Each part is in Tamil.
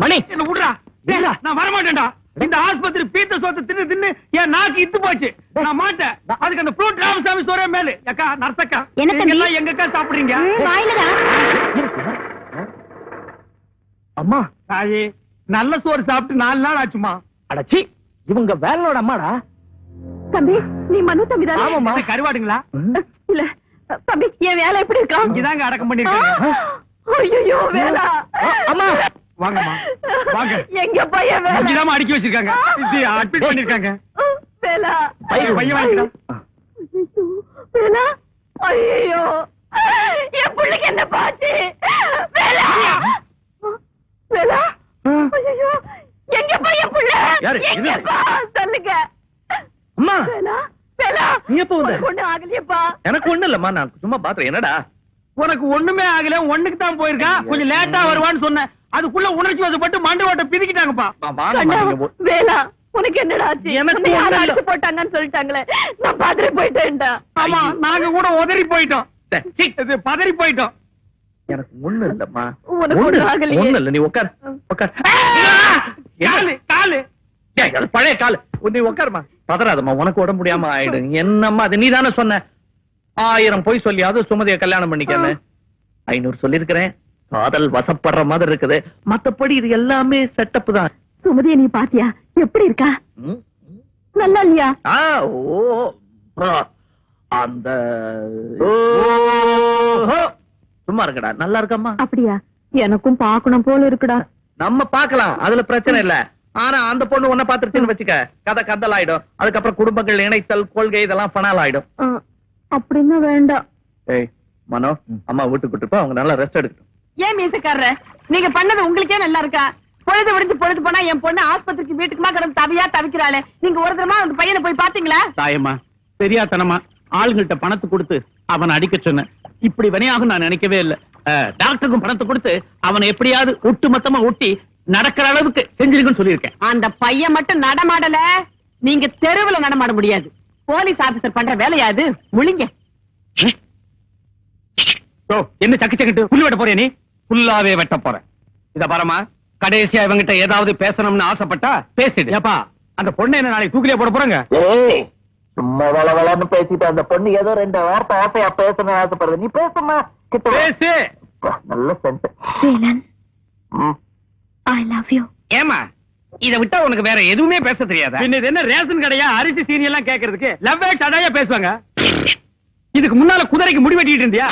மணி என்ன விடுறா, நான் வரமாட்டேன்டா. இந்த ஆஸ்பத்திரி பீத்த சோத்து தின்னு தின்னு என் நாக்கு இத்து போச்சு. நான் மாட்டேன். அதுக்கு அந்த ஃப்ரூட் ராமசாமி சோறே மேலு. அக்கா நர்சக்கா, எல்லாம் எங்கக்கா சாப்பிடுறீங்க? அம்மா தாயே, நல்ல சோறு சாப்பிட்டு 4 நாள் ஆச்சுமா. அடச்சி, இவங்க வேலனோட அம்மாடா. தம்பி, நீ மனு தம்பி தானே? ஆமாமா. கருவாடுங்களா? இல்ல தம்பி, என் வேலை எப்படி இருக்கா? இங்கதாங்க அடக்கம் பண்ணிருக்காங்க. ஐயோ வேலா. அம்மா வாங்கம்மா வாங்க. எங்க பையன் வேலா? இங்கதான் அடிக்கி வச்சிருக்காங்க. அட்மிட் பண்ணிருக்காங்க. வேலா பையன் வாங்கிடா. வேலா, ஐயோ என் பிள்ளைக்கு என்ன பாச்சு? வேலா வேலா, ஐயோ எங்க பையன் பிள்ளை? எங்கப்பா சொல்லுங்க. அம்மா வேலா வேலா, நீ எப்ப வந்த? ஒண்ணு ஆகலையப்பா. எனக்கு ஒண்ணு இல்லம்மா, நான் சும்மா பாத்துறேன். என்னடா உனக்கு ஒண்ணுமே ஆகல, ஒண்ணுக்கு தான் போயிருக்கா. கொஞ்சம் லேட்டா வருவான்னு சொன்னேன். அதுக்குள்ள உணர்ச்சி வசப்பட்டு மண்டை ஓட்ட பிதிக்கிட்டாங்கப்பா. வேலா, உனக்கு என்னடா ஆச்சு? எனக்கு யாரும் அடிச்சு போட்டாங்கன்னு சொல்லிட்டாங்களே, நான் பதறி போயிட்டேன்டா. ஆமா, நாங்க கூட உதறி போயிட்டோம், பதறி போயிட்டோம். எனக்கு ஒண்ணு இல்லம்மா. உனக்கு ஒண்ணு ஆகலையே. ஒண்ணு இல்ல, நீ உட்கார் உட்கார். காலு காலு அது பழைய காலு. நீ உட்காருமா, பதறாதம்மா. உனக்கு உடம்பு முடியாம ஆயிடும். என்னம்மா அது? நீ தானே சொன்ன 1000 போய் சொல்லி அது சுமதிய கல்யாணம் பண்ணிக்கன்னு. 500 சொல்லிருக்கிறேன். காதல் வசப்படுற மாதிரி இருக்குது. மத்தபடி இது எல்லாமே செட்டப் தான். சுமதிய நீ பாத்தியா? எப்படி இருக்கா? நல்லா இல்லையா? அந்த சும்மா இருக்கடா, நல்லா இருக்கம்மா. அப்படியா? எனக்கும் பாக்கணும் போல இருக்குடா. நம்ம பாக்கலாம், அதுல பிரச்சனை இல்ல. ஆனா அந்த பொண்ணு ஒன்ன பாத்துருச்சுன்னு வச்சுக்க, கதை கதல் ஆயிடும். அதுக்கப்புறம் குடும்பங்கள் இணைத்தல் கொள்கை இதெல்லாம் பணால் ஆயிடும். அப்படின்னு வேண்டாம். ஏய் மனோ, அம்மா வீட்டுக்கு கூட்டிட்டு அவங்க நல்லா ரெஸ்ட் எடுக்கட்டும். ஏன் மீசக்காரர், நீங்க பண்ணது உங்களுக்கே நல்லா இருக்கா? பொழுது விடுஞ்சு பொழுது போனா என் பொண்ணு ஆஸ்பத்திரிக்கு வீட்டுக்குமா கிடந்து தவியா தவிக்கிறாளே. நீங்க ஒரு தரமா அந்த பையனை போய் பாத்தீங்களா? தாயம்மா, தெரியாதனமா ஆளுங்கள்ட்ட பணத்தை கொடுத்து அவனை அடிக்க சொன்னேன். இப்படி வினையாகும் நான் நினைக்கவே இல்ல. டாக்டருக்கும் பணத்தை கொடுத்து அவனை எப்படியாவது ஒட்டு மொத்தமா ஒட்டி நடக்கிற அளவுக்கு செஞ்சிருக்குன்னு சொல்லியிருக்கேன். அந்த பையன் மட்டும் நடமாடல, நீங்க தெருவுல நடமாட முடியாது. போலீஸ் ஆபீசர் பண்ற வேலையாது. முழிங்க. என்ன சக்கு சக்கிட்டு புல்லு வெட்ட போறியா? நீ புல்லாவே வெட்ட போற. இத பாரமா, கடைசியா இவங்கிட்ட ஏதாவது பேசணும்னு ஆசைப்பட்டா பேசிடு. ஏப்பா, அந்த பொண்ணு என்ன நாளைக்கு தூக்கிலே போட போறாங்க? சும்மா வளவளன்னு பேசிட்டு அந்த பொண்ணு ஏதோ 2 வார்த்தை ஆசையா பேசணும்னு ஆசைப்படுறது. நீ பேசுமா, கிட்ட பேசு. நல்ல சென்ட். I love you. ஏமா, இத விட்டா உனக்கு வேற எதுவுமே பேச தெரியாதா? பின்ன இது என்ன ரேஷன் கடையா? அரிசி சீனி எல்லாம் கேக்குறதுக்கு லவ்வே சடையா பேசுவாங்க. இதுக்கு முன்னால குதிரைக்கு முடி வெட்டிட்டு இருந்தியா?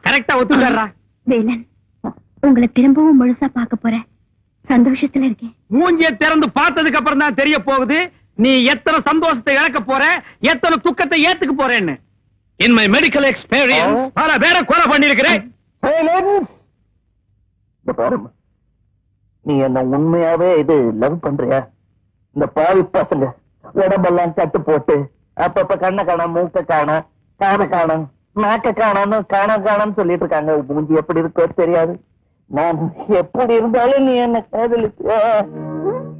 கரெக்டா ஒத்துக்கறா. வேலன், உங்களை திரும்பவும் முழுசா பார்க்க போறேன். சந்தோஷத்துல இருக்கேன். மூஞ்சிய திறந்து பார்த்ததுக்கு அப்புறம் தான் தெரிய போகுது நீ எத்தனை சந்தோஷத்தை இழக்க போற, எத்தனை துக்கத்தை ஏத்துக்க போறேன்னு. இன் மை மெடிக்கல் எக்ஸ்பீரியன்ஸ் பல பேரை கொலை பண்ணிருக்கிறேன். நீ என்ன உண்மையாவே இது லவ் பண்றியா? இந்த பாவி பசங்க உடம்பெல்லாம் கட்டு போட்டு அப்பப்ப கண்ணை காணோம், மூக்க காணோம், காதை காணோம், நாக்க காணோம்னு காணோம்னு சொல்லிட்டு இருக்காங்க. மூஞ்சி எப்படி இருக்கோ தெரியாது. நான் எப்படி இருந்தாலும் நீ என்ன காதலிச்சு.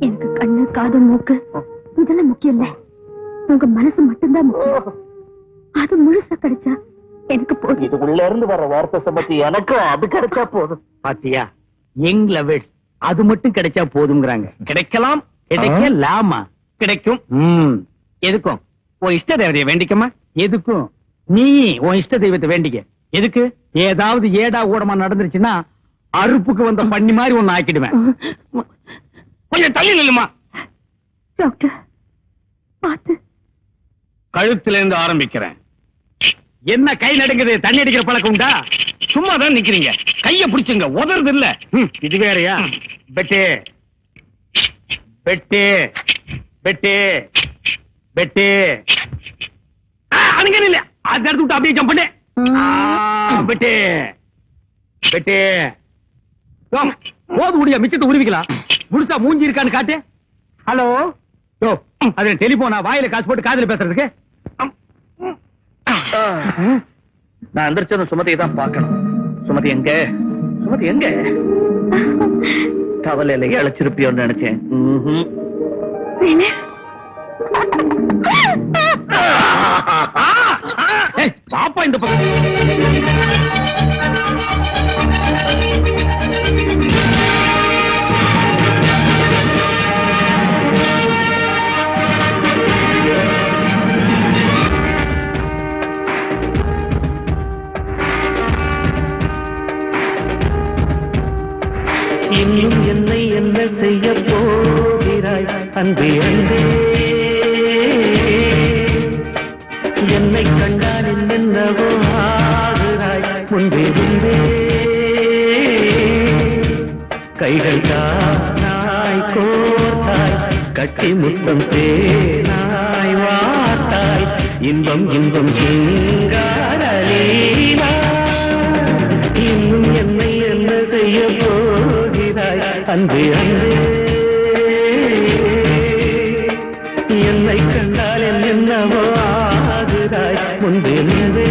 எனக்கு கண்ணு காது மூக்கு இதெல்லாம் முக்கியம் இல்ல. உங்க மனசு மட்டும்தான் முக்கியம். அது முழுசா கிடைச்சா எனக்கு போதும். இது உள்ள இருந்து வர வார்த்தை சம்பத்தி எனக்கும் அது கிடைச்சா போதும். பாத்தியா, யங் லவர்ஸ் அது மட்டும் கிடைச்சா போதுங்கிறாங்க. கிடைக்கலாம், கிடைக்கலாமா? கிடைக்கும். எதுக்கும் உன் இஷ்ட தேவதையை வேண்டிக்கமா. எதுக்கும் நீ உன் இஷ்ட தெய்வத்தை வேண்டிக்க. எதுக்கு? ஏதாவது ஏடா ஊடமா நடந்துருச்சுன்னா அறுப்புக்கு வந்த பண்ணி மாதிரி ஒன்னு ஆக்கிடுவேன். கொஞ்சம் தள்ளி நில்லுமா. டாக்டர் பாத்து. கழுத்துல இருந்து ஆரம்பிக்கிறேன். என்ன கை நடுங்குது? தண்ணி அடிக்கிற பழக்கம் உண்டா? சும்மா தான் நிக்கிறீங்க. கைய பிடிச்சுங்க, உதறது இல்ல. இது வேறையா? பெட்டு பெட்டு பெட்டு பெட்டு அனுங்க இல்ல. அது எடுத்து விட்டு அப்படியே ஜம்ப் பண்ணு. பெட்டு பெட்டு போது முடியா, மிச்சத்தை உருவிக்கலாம். முழுசா மூஞ்சி இருக்கான்னு காட்டு. ஹலோ, அது டெலிபோனா? வாயில காசு போட்டு காதுல பேசுறதுக்கு? நான் எந்திரிச்சதும் சுமதியை தான் பார்க்கணும். சுமதி எங்க? சுமதி எங்க? கவலையில இழைச்சிருப்பியோன்னு நினைச்சேன். பாப்பா இந்த பக்கம் இன்னும் என்னை என்ன செய்ய போகிறாய் அன்பே அன்பே என்னை கண்டால் என்னென்னவோ ஆகிறாய் முன்பே முன்பே கைகள் தானாய் கோர்த்தாய் கட்டி முத்தம் தேனாய் வார்த்தாய் இன்பம் இன்பம் சிங்காரலீலா இன்னும் என்னை என்ன செய்ய போகிறாய் அன்பே அன்பே என்னை கண்டால் என்னென்னவோ ஆகுதாய் முன்பே முன்பே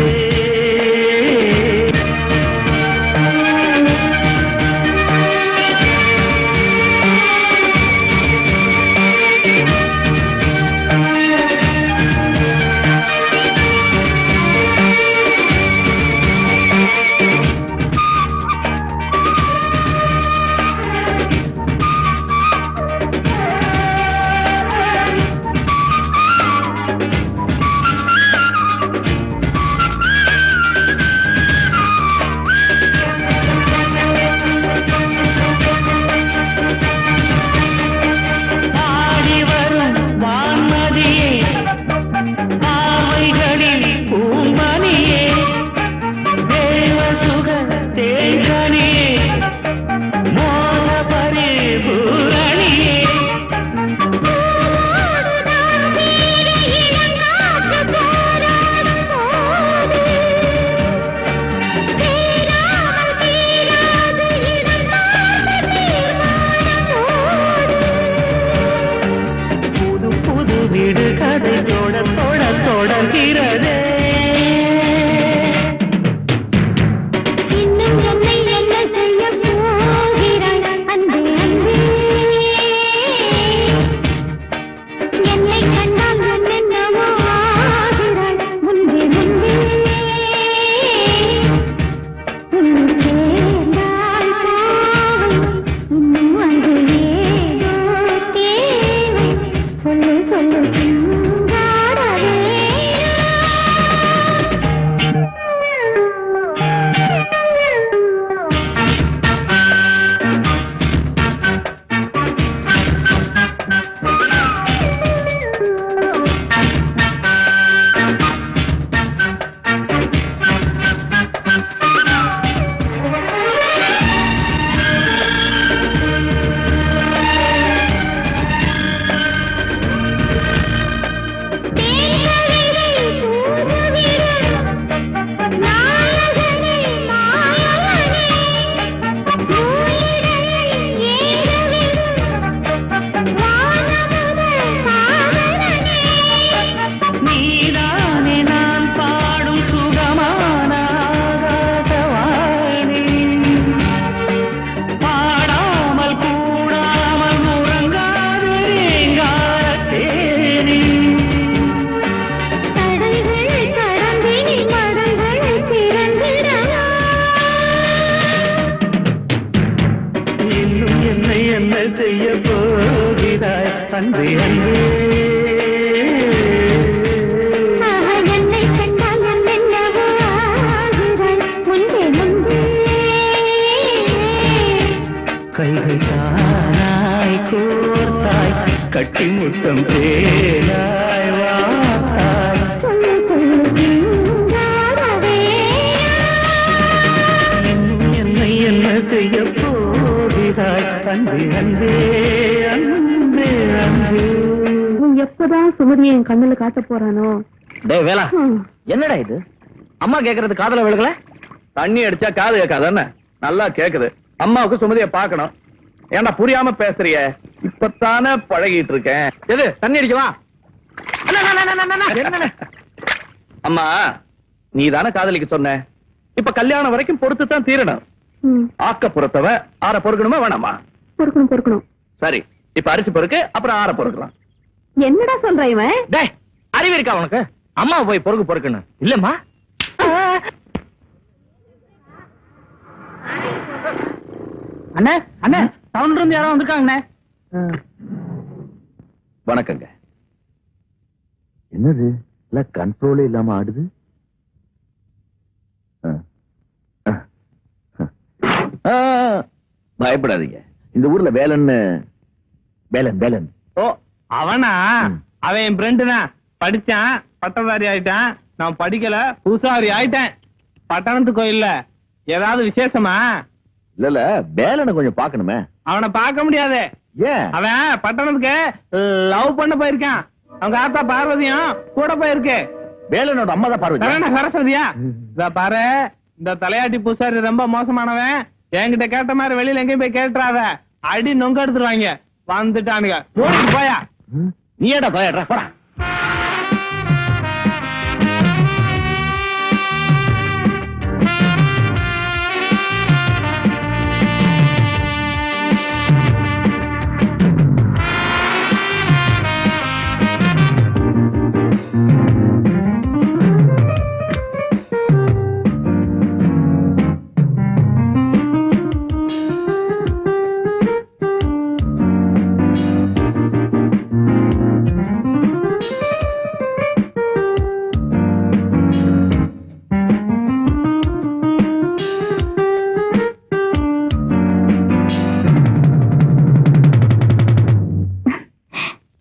கட்டி முத்தம் தேனாய் வாத்தாய் என்னை என்ன செய்ய போகிறாய் அன்பே அன்பே அன்பே அன்பே எப்பதான் சுமதியை என் கண்ணுல காட்ட போறானோ. டேய் வேலா, என்னடா இது? அம்மா கேக்குறது காதுல விழுகல? தண்ணி அடிச்சா காது கேட்காதானே? நல்லா கேக்குது. அம்மாவுக்கு சுமதிய பாக்கணும். ஏன்டா புரியாம பேசுறிய? இப்பத்தானே பழகிட்டு இருக்கேன். எது தண்ணி அடிக்கவா? அம்மா நீ தானே காதலிக்க சொன்ன. இப்ப கல்யாணம் வரைக்கும் பொறுத்து தான் தீரணும். ஆக்க பொறுத்தவ ஆற பொறுக்கணுமா வேணாமா? பொறுக்கணும் பொறுக்கணும். சரி, இப்ப அரிசி பொறுக்கு, அப்புறம் ஆற பொறுக்கலாம். என்னடா சொல்ற இவன்? டேய் அறிவு இருக்கா உனக்கு? அம்மா போய் பொறுக்கு பொறுக்கணும் இல்லம்மா? அண்ணே அண்ணே, டவுன்ல இருந்து யாரோ வந்திருக்காங்க. வணக்கங்க. என்னது இல்ல கண்ட்ரோலே இல்லாம ஆடுது? பயப்படாதீங்க, இந்த ஊர்ல வேலன் ஓ அவனா? அவன் என் ஃப்ரெண்டு தான். படிச்சான், பட்டதாரி ஆயிட்டான். நான் படிக்கல, பூசாரி ஆயிட்டேன். பட்டணத்து கோயில்ல ஏதாவது விசேஷமா? இல்ல வேலனை கொஞ்சம் பாக்கணுமே. அவனை பார்க்க முடியாது. ஏன்? அவன் பட்டணத்துக்கு லவ் பண்ண போயிருக்கான். அவங்க ஆத்தா பார்வதியும் கூட போயிருக்கு. வேலனோட அம்மா தான் பார்வதி. சரஸ்வதியா? இத பாரு, இந்த தலையாட்டி பூசாரி ரொம்ப மோசமானவன். என்கிட்ட கேட்ட மாதிரி வெளியில எங்கேயும் போய் கேட்டுறாத. அடி நொங்க எடுத்துருவாங்க. வந்துட்டானுங்க. மூடிட்டு போயா. நீ ஏடா தலையாடுற? போடா.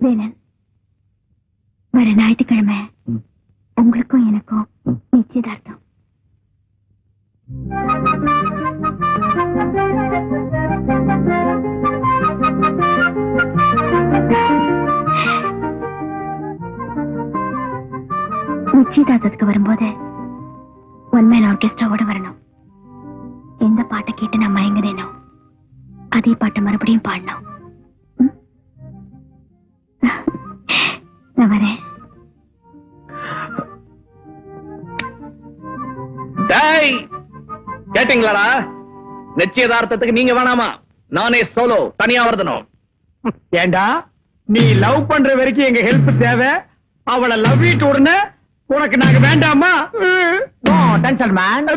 வேலன், வர ஞாயிற்றுக்கிழமை உங்களுக்கும் எனக்கும் நிச்சயதார்த்தம். நிச்சயதார்த்தத்துக்கு வரும்போது ஒன் மேன் ஆர்கெஸ்ட்ராவோட வரணும். எந்த பாட்டை கேட்டு நான் மயங்கினேனோ அதே பாட்டை மறுபடியும் பாடணும். நான் வரேன். கேட்டீங்களாடா? நிச்சயதார்த்தத்துக்கு நீங்க வேணாமா, நானே சோலோ தனியா வரதணும். ஏண்டா, நீ லவ் பண்ற வரைக்கும் எங்க ஹெல்ப் தேவை. அவளை லவ் இட் உடனே உனக்கு நாங்க வேண்டாமா? Tension man.